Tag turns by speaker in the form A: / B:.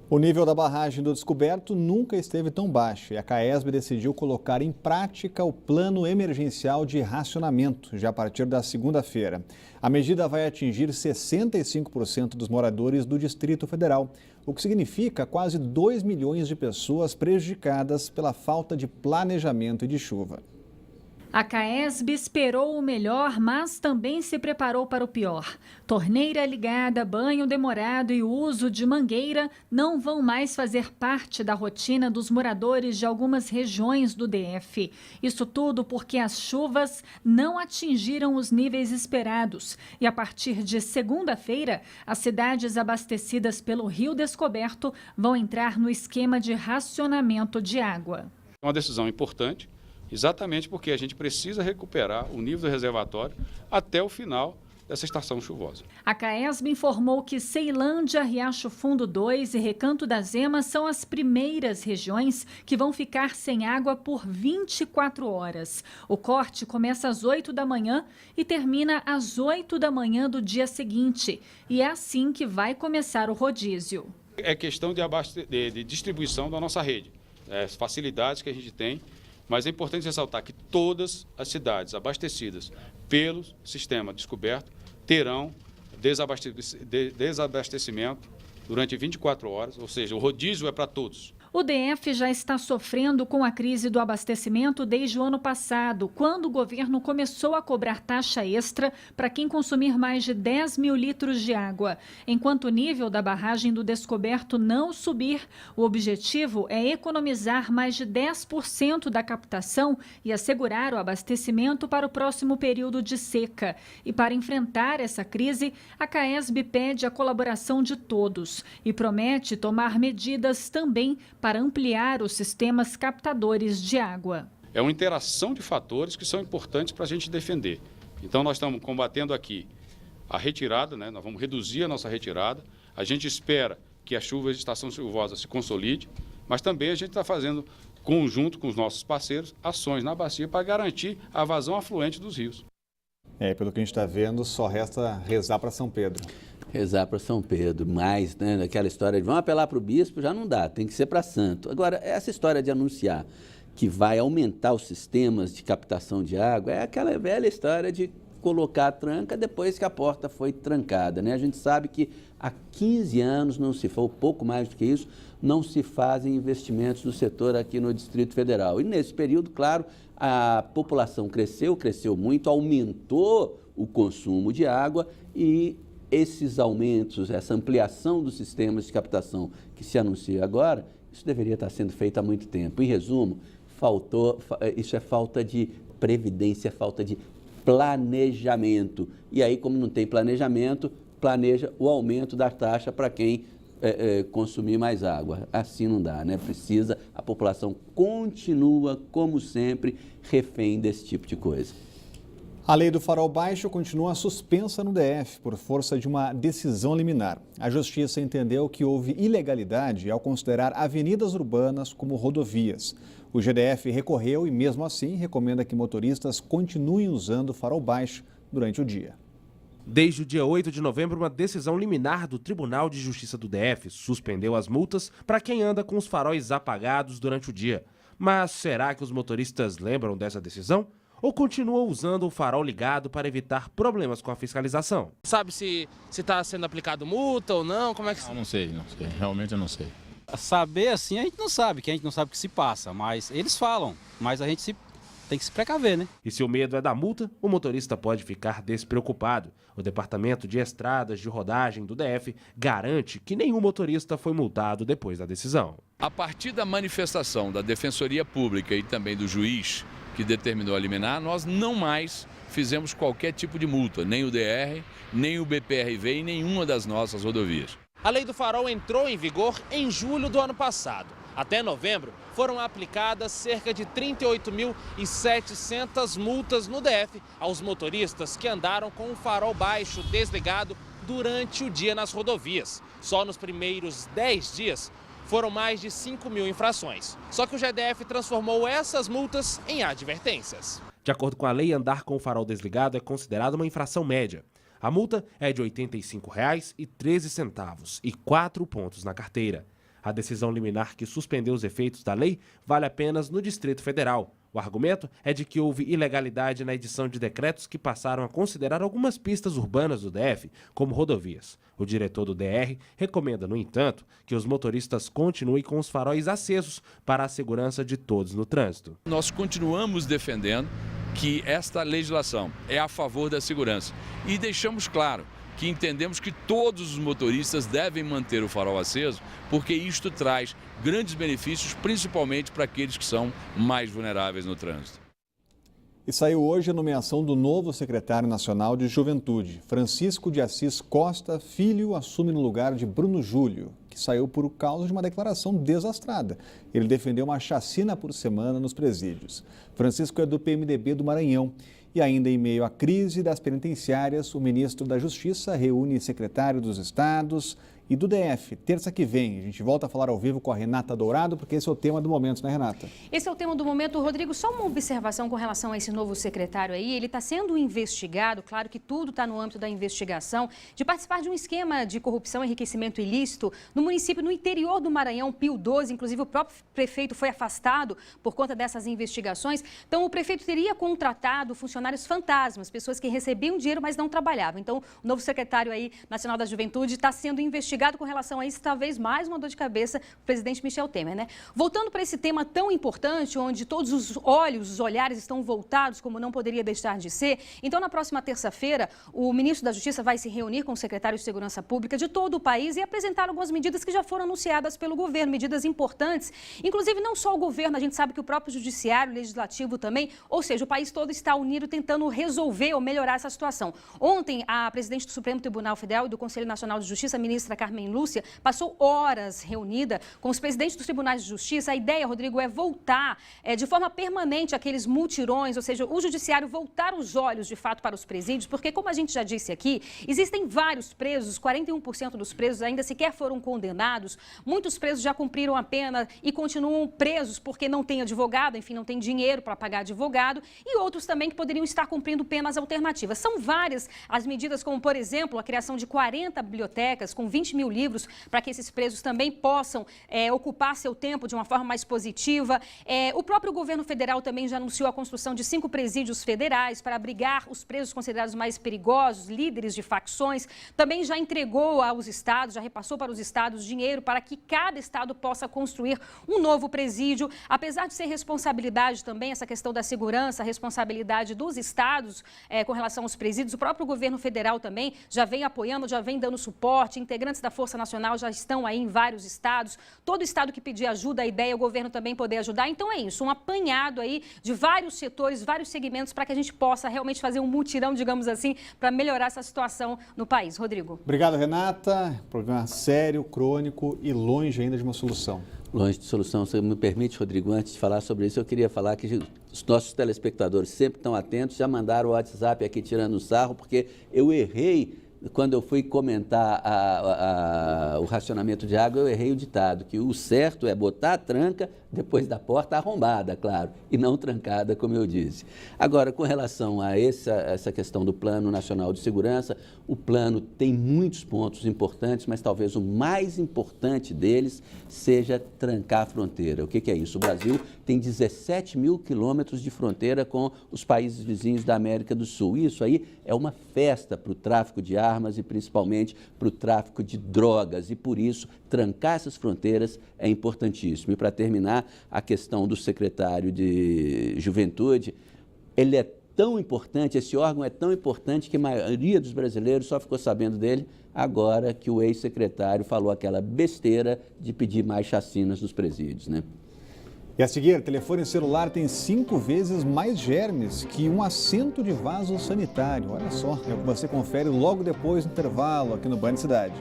A: O nível da barragem do Descoberto nunca esteve tão baixo e a CAESB decidiu colocar em prática o plano emergencial de racionamento já a partir da segunda-feira. A medida vai atingir 65% dos moradores do Distrito Federal, o que significa quase 2 milhões de pessoas prejudicadas pela falta de planejamento e de chuva.
B: A CAESB esperou o melhor, mas também se preparou para o pior. Torneira ligada, banho demorado e o uso de mangueira não vão mais fazer parte da rotina dos moradores de algumas regiões do DF. Isso tudo porque as chuvas não atingiram os níveis esperados. E a partir de segunda-feira, as cidades abastecidas pelo Rio Descoberto vão entrar no esquema de racionamento de água.
C: É uma decisão importante. Exatamente porque a gente precisa recuperar o nível do reservatório até o final dessa estação chuvosa.
B: A CAESB informou que Ceilândia, Riacho Fundo 2 e Recanto das Emas são as primeiras regiões que vão ficar sem água por 24 horas. O corte começa às 8 da manhã e termina às 8 da manhã do dia seguinte. E é assim que vai começar o rodízio.
C: É questão de distribuição da nossa rede, as facilidades que a gente tem. Mas é importante ressaltar que todas as cidades abastecidas pelo sistema Descoberto terão desabastecimento durante 24 horas, ou seja, o rodízio é para todos.
B: O DF já está sofrendo com a crise do abastecimento desde o ano passado, quando o governo começou a cobrar taxa extra para quem consumir mais de 10 mil litros de água. Enquanto o nível da barragem do Descoberto não subir, o objetivo é economizar mais de 10% da captação e assegurar o abastecimento para o próximo período de seca. E para enfrentar essa crise, a CAESB pede a colaboração de todos e promete tomar medidas também para ampliar os sistemas captadores de água.
C: É uma interação de fatores que são importantes para a gente defender. Então nós estamos combatendo aqui a retirada, nós vamos reduzir a nossa retirada. A gente espera que a chuva de estação chuvosa se consolide, mas também a gente está fazendo, conjunto com os nossos parceiros, ações na bacia para garantir a vazão afluente dos rios.
A: Pelo que a gente está vendo, só resta rezar para São Pedro.
D: Rezar para São Pedro, mas, aquela história de vamos apelar para o bispo, já não dá, tem que ser para santo. Agora, essa história de anunciar que vai aumentar os sistemas de captação de água é aquela velha história de colocar a tranca depois que a porta foi trancada, A gente sabe que há 15 anos, não se foi pouco mais do que isso, não se fazem investimentos no setor aqui no Distrito Federal. E nesse período, claro, a população cresceu muito, aumentou o consumo de água e esses aumentos, essa ampliação dos sistemas de captação que se anuncia agora, isso deveria estar sendo feito há muito tempo. Em resumo, isso é falta de previdência, falta de planejamento. E aí, como não tem planejamento, planeja o aumento da taxa para quem consumir mais água. Assim não dá, Precisa, a população continua, como sempre, refém desse tipo de coisa.
A: A lei do farol baixo continua suspensa no DF por força de uma decisão liminar. A Justiça entendeu que houve ilegalidade ao considerar avenidas urbanas como rodovias. O GDF recorreu e, mesmo assim, recomenda que motoristas continuem usando o farol baixo durante o dia.
E: Desde o dia 8 de novembro, uma decisão liminar do Tribunal de Justiça do DF suspendeu as multas para quem anda com os faróis apagados durante o dia. Mas será que os motoristas lembram dessa decisão? Ou continuam usando o farol ligado para evitar problemas com a fiscalização?
F: Sabe se está sendo aplicado multa ou não? Como é que...
G: Não sei, realmente eu não sei.
H: Saber assim a gente não sabe, que a gente não sabe o que se passa, mas eles falam, mas a gente tem que se precaver,
E: E se o medo é da multa, o motorista pode ficar despreocupado. O Departamento de Estradas de Rodagem do DF garante que nenhum motorista foi multado depois da decisão.
I: A partir da manifestação da Defensoria Pública e também do juiz que determinou a liminar, nós não mais fizemos qualquer tipo de multa, nem o DR, nem o BPRV e nenhuma das nossas rodovias.
F: A lei do farol entrou em vigor em julho do ano passado. Até novembro, foram aplicadas cerca de 38.700 multas no DF aos motoristas que andaram com o farol baixo desligado durante o dia nas rodovias. Só nos primeiros 10 dias, foram mais de 5 mil infrações. Só que o GDF transformou essas multas em advertências.
E: De acordo com a lei, andar com o farol desligado é considerado uma infração média. A multa é de R$ 85,13 e 4 pontos na carteira. A decisão liminar que suspendeu os efeitos da lei vale apenas no Distrito Federal. O argumento é de que houve ilegalidade na edição de decretos que passaram a considerar algumas pistas urbanas do DF como rodovias. O diretor do DR recomenda, no entanto, que os motoristas continuem com os faróis acesos para a segurança de todos no trânsito.
I: Nós continuamos defendendo que esta legislação é a favor da segurança e deixamos claro que entendemos que todos os motoristas devem manter o farol aceso, porque isto traz grandes benefícios, principalmente para aqueles que são mais vulneráveis no trânsito.
A: E saiu hoje a nomeação do novo secretário nacional de Juventude. Francisco de Assis Costa Filho assume no lugar de Bruno Júlio, que saiu por causa de uma declaração desastrada. Ele defendeu uma chacina por semana nos presídios. Francisco é do PMDB do Maranhão. E ainda em meio à crise das penitenciárias, o ministro da Justiça reúne secretário dos estados e do DF. Terça que vem, a gente volta a falar ao vivo com a Renata Dourado, porque esse é o tema do momento, né, Renata?
J: Esse é o tema do momento. Rodrigo, só uma observação com relação a esse novo secretário aí. Ele está sendo investigado, claro que tudo está no âmbito da investigação, de participar de um esquema de corrupção e enriquecimento ilícito no município, no interior do Maranhão, Pio 12. Inclusive, o próprio prefeito foi afastado por conta dessas investigações. Então, o prefeito teria contratado funcionários fantasmas, pessoas que recebiam dinheiro, mas não trabalhavam. Então, o novo secretário aí nacional da Juventude está sendo investigado com relação a isso, talvez mais uma dor de cabeça para o presidente Michel Temer, né? Voltando para esse tema tão importante, onde todos os olhos, os olhares estão voltados, como não poderia deixar de ser, então na próxima terça-feira, o ministro da Justiça vai se reunir com o secretário de Segurança Pública de todo o país e apresentar algumas medidas que já foram anunciadas pelo governo, medidas importantes, inclusive não só o governo, a gente sabe que o próprio judiciário, o legislativo também, ou seja, o país todo está unido tentando resolver ou melhorar essa situação. Ontem, a presidente do Supremo Tribunal Federal e do Conselho Nacional de Justiça, a ministra Carmen Lúcia, passou horas reunida com os presidentes dos tribunais de justiça. A ideia, Rodrigo, é voltar de forma permanente aqueles multirões, ou seja, o judiciário voltar os olhos de fato para os presídios, porque como a gente já disse aqui, existem vários presos, 41% dos presos ainda sequer foram condenados, muitos presos já cumpriram a pena e continuam presos porque não tem advogado, enfim, não tem dinheiro para pagar advogado, e outros também que poderiam estar cumprindo penas alternativas. São várias as medidas, como por exemplo, a criação de 40 bibliotecas com 20 mil livros para que esses presos também possam ocupar seu tempo de uma forma mais positiva. O próprio governo federal também já anunciou a construção de 5 presídios federais para abrigar os presos considerados mais perigosos, líderes de facções. Também já entregou aos estados, já repassou para os estados dinheiro para que cada estado possa construir um novo presídio. Apesar de ser responsabilidade também, essa questão da segurança, a responsabilidade dos estados com relação aos presídios, o próprio governo federal também já vem apoiando, já vem dando suporte, integrantes da Força Nacional já estão aí em vários estados. Todo estado que pedir ajuda, a ideia é o governo também poder ajudar. Então é isso, um apanhado aí de vários setores, vários segmentos para que a gente possa realmente fazer um mutirão, digamos assim, para melhorar essa situação no país. Rodrigo.
A: Obrigado, Renata. Problema sério, crônico e longe ainda de uma solução.
D: Longe de solução. Se me permite, Rodrigo, antes de falar sobre isso, eu queria falar que os nossos telespectadores sempre estão atentos, já mandaram o WhatsApp aqui tirando o sarro, porque eu errei. Quando eu fui comentar o racionamento de água, eu errei o ditado, que o certo é botar a tranca depois da porta arrombada, claro, e não trancada, como eu disse. Agora, com relação a essa questão do Plano Nacional de Segurança, o plano tem muitos pontos importantes, mas talvez o mais importante deles seja trancar a fronteira. O que é isso? O Brasil tem 17 mil quilômetros de fronteira com os países vizinhos da América do Sul. Isso aí é uma festa para o tráfico de armas e principalmente para o tráfico de drogas. E por isso, trancar essas fronteiras é importantíssimo. E para terminar, a questão do secretário de Juventude, ele é tão importante, esse órgão é tão importante que a maioria dos brasileiros só ficou sabendo dele agora que o ex-secretário falou aquela besteira de pedir mais chacinas nos presídios, né?
A: E a seguir, telefone celular tem 5 vezes mais germes que um assento de vaso sanitário. Olha só, é o que você confere logo depois do intervalo aqui no Band Cidade.